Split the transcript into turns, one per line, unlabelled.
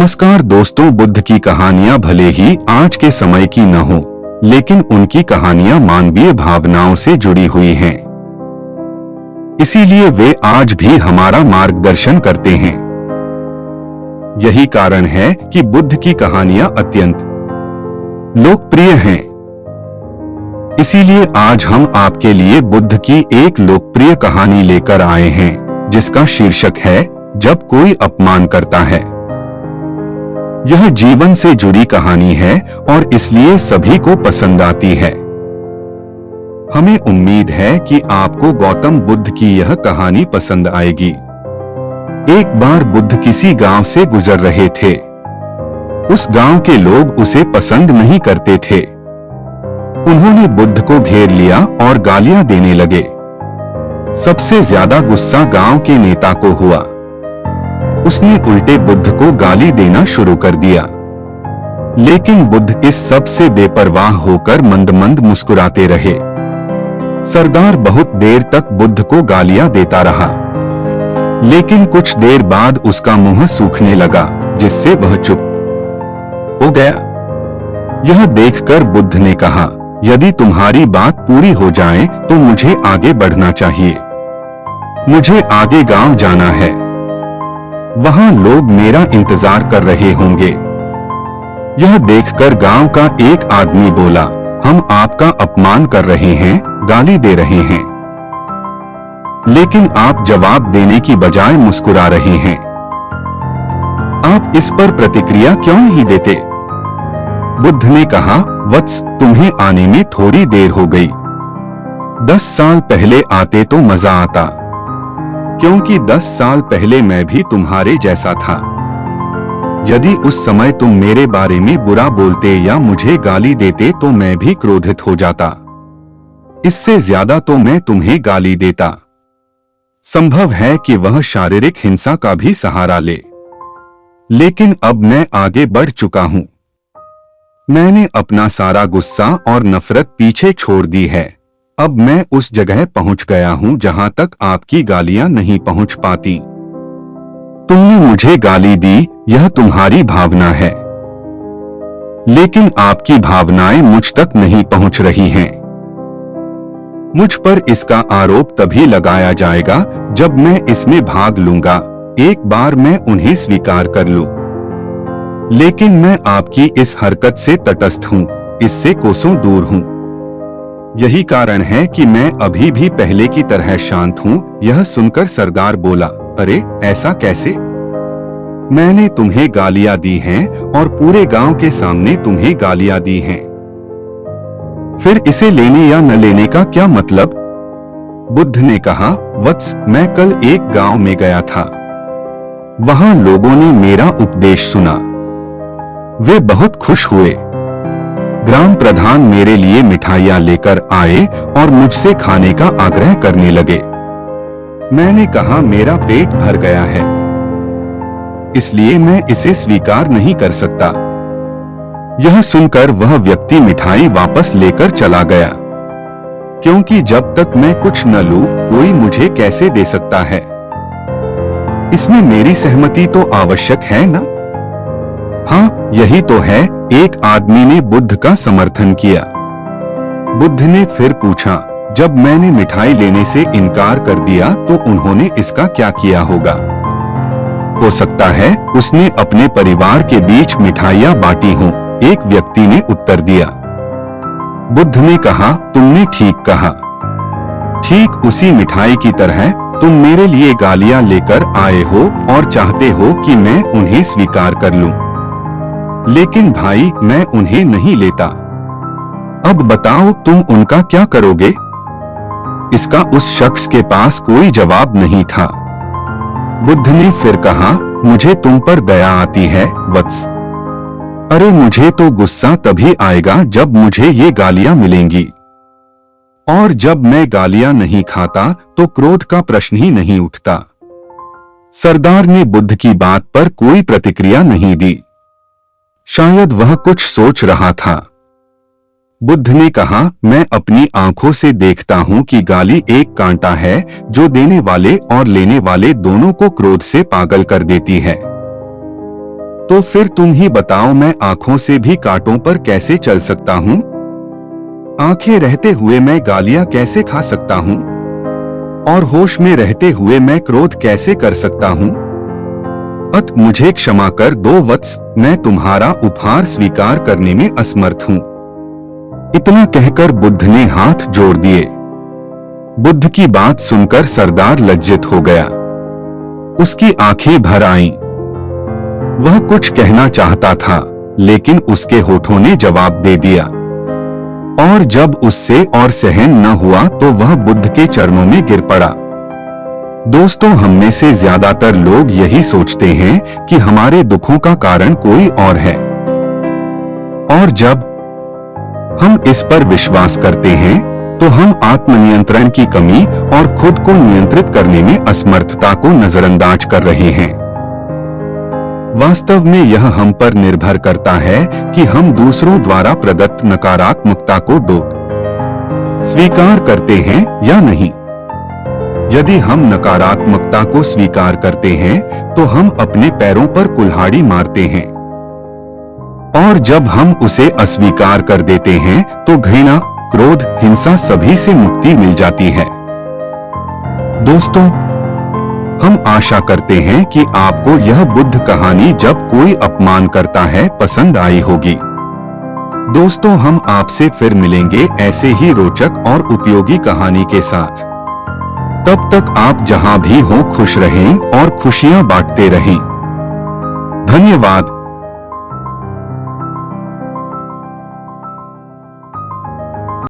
नमस्कार दोस्तों, बुद्ध की कहानियां भले ही आज के समय की न हो, लेकिन उनकी कहानियां मानवीय भावनाओं से जुड़ी हुई हैं। इसीलिए वे आज भी हमारा मार्गदर्शन करते हैं। यही कारण है कि बुद्ध की कहानियां अत्यंत लोकप्रिय हैं। इसीलिए आज हम आपके लिए बुद्ध की एक लोकप्रिय कहानी लेकर आए हैं, जिसका शीर्षक है जब कोई अपमान करता है। यह जीवन से जुड़ी कहानी है और इसलिए सभी को पसंद आती है। हमें उम्मीद है कि आपको गौतम बुद्ध की यह कहानी पसंद आएगी। एक बार बुद्ध किसी गांव से गुजर रहे थे। उस गांव के लोग उसे पसंद नहीं करते थे। उन्होंने बुद्ध को घेर लिया और गालियां देने लगे। सबसे ज्यादा गुस्सा गांव के नेता को हुआ। उसने उल्टे बुद्ध को गाली देना शुरू कर दिया। लेकिन बुद्ध इस सब से बेपरवाह होकर मंद मंद मुस्कुराते रहे। सरदार बहुत देर तक बुद्ध को गालियां देता रहा, लेकिन कुछ देर बाद उसका मुंह सूखने लगा, जिससे वह चुप हो गया। यह देखकर बुद्ध ने कहा, यदि तुम्हारी बात पूरी हो जाए तो मुझे आगे बढ़ना चाहिए। मुझे आगे गांव जाना है। वहां लोग मेरा इंतजार कर रहे होंगे। यह देखकर गांव का एक आदमी बोला, हम आपका अपमान कर रहे हैं, गाली दे रहे हैं, लेकिन आप जवाब देने की बजाय मुस्कुरा रहे हैं। आप इस पर प्रतिक्रिया क्यों नहीं देते? बुद्ध ने कहा, वत्स, तुम्हें आने में थोड़ी देर हो गई। 10 साल पहले आते तो मजा आता, क्योंकि 10 साल पहले मैं भी तुम्हारे जैसा था। यदि उस समय तुम मेरे बारे में बुरा बोलते या मुझे गाली देते तो मैं भी क्रोधित हो जाता। इससे ज्यादा तो मैं तुम्हें गाली देता। संभव है कि वह शारीरिक हिंसा का भी सहारा ले, लेकिन अब मैं आगे बढ़ चुका हूं। मैंने अपना सारा गुस्सा और नफरत पीछे छोड़ दी है। अब मैं उस जगह पहुंच गया हूं जहां तक आपकी गालियां नहीं पहुंच पाती। तुमने मुझे गाली दी, यह तुम्हारी भावना है, लेकिन आपकी भावनाएं मुझ तक नहीं पहुंच रही हैं। मुझ पर इसका आरोप तभी लगाया जाएगा जब मैं इसमें भाग लूंगा, एक बार मैं उन्हें स्वीकार कर लूं। लेकिन मैं आपकी इस हरकत से तटस्थ हूं, इससे कोसों दूर हूं। यही कारण है कि मैं अभी भी पहले की तरह शांत हूं। यह सुनकर सरदार बोला, अरे ऐसा कैसे? मैंने तुम्हें गालियां दी हैं और पूरे गांव के सामने तुम्हें गालियां दी हैं। फिर इसे लेने या न लेने का क्या मतलब? बुद्ध ने कहा, वत्स, मैं कल एक गांव में गया था। वहां लोगों ने मेरा उपदेश सुना। वे बहुत खुश हुए। ग्राम प्रधान मेरे लिए मिठाइयां लेकर आए और मुझसे खाने का आग्रह करने लगे। मैंने कहा, मेरा पेट भर गया है, इसलिए मैं इसे स्वीकार नहीं कर सकता। यह सुनकर वह व्यक्ति मिठाई वापस लेकर चला गया, क्योंकि जब तक मैं कुछ न लूं, कोई मुझे कैसे दे सकता है? इसमें मेरी सहमति तो आवश्यक है ना? हाँ, यही तो है। एक आदमी ने बुद्ध का समर्थन किया। बुद्ध ने फिर पूछा, जब मैंने मिठाई लेने से इनकार कर दिया तो उन्होंने इसका क्या किया होगा? हो सकता है उसने अपने परिवार के बीच मिठाइयां बांटी हों, एक व्यक्ति ने उत्तर दिया। बुद्ध ने कहा, तुमने ठीक कहा। ठीक उसी मिठाई की तरह तुम मेरे लिए गालियां लेकर आए हो और चाहते हो कि मैं उन्हें स्वीकार कर लूं। लेकिन भाई, मैं उन्हें नहीं लेता। अब बताओ तुम उनका क्या करोगे? इसका उस शख्स के पास कोई जवाब नहीं था। बुद्ध ने फिर कहा, मुझे तुम पर दया आती है वत्स। अरे मुझे तो गुस्सा तभी आएगा जब मुझे ये गालियां मिलेंगी, और जब मैं गालियां नहीं खाता तो क्रोध का प्रश्न ही नहीं उठता। सरदार ने बुद्ध की बात पर कोई प्रतिक्रिया नहीं दी। शायद वह कुछ सोच रहा था। बुद्ध ने कहा, मैं अपनी आंखों से देखता हूं कि गाली एक कांटा है जो देने वाले और लेने वाले दोनों को क्रोध से पागल कर देती है। तो फिर तुम ही बताओ, मैं आंखों से भी कांटों पर कैसे चल सकता हूँ? आंखें रहते हुए मैं गालियां कैसे खा सकता हूँ? और होश में रहते हुए मैं क्रोध कैसे कर सकता हूँ? अत मुझे क्षमा कर दो वत्स, मैं तुम्हारा उपहार स्वीकार करने में असमर्थ हूँ। इतना कहकर बुद्ध ने हाथ जोड़ दिए। बुद्ध की बात सुनकर सरदार लज्जित हो गया। उसकी आंखें भर आईं। वह कुछ कहना चाहता था, लेकिन उसके होठों ने जवाब दे दिया। और जब उससे और सहन न हुआ तो वह बुद्ध के चरणों में गिर पड़ा। दोस्तों, हम में से ज्यादातर लोग यही सोचते हैं कि हमारे दुखों का कारण कोई और है, और जब हम इस पर विश्वास करते हैं तो हम आत्मनियंत्रण की कमी और खुद को नियंत्रित करने में असमर्थता को नजरअंदाज कर रहे हैं। वास्तव में यह हम पर निर्भर करता है कि हम दूसरों द्वारा प्रदत्त नकारात्मकता को स्वीकार करते हैं या नहीं। यदि हम नकारात्मकता को स्वीकार करते हैं तो हम अपने पैरों पर कुल्हाड़ी मारते हैं, और जब हम उसे अस्वीकार कर देते हैं तो घृणा, क्रोध, हिंसा सभी से मुक्ति मिल जाती है। दोस्तों, हम आशा करते हैं कि आपको यह बुद्ध कहानी जब कोई अपमान करता है पसंद आई होगी। दोस्तों, हम आपसे फिर मिलेंगे ऐसे ही रोचक और उपयोगी कहानी के साथ। तब तक आप जहां भी हो खुश रहें और खुशियां बांटते रहें। धन्यवाद।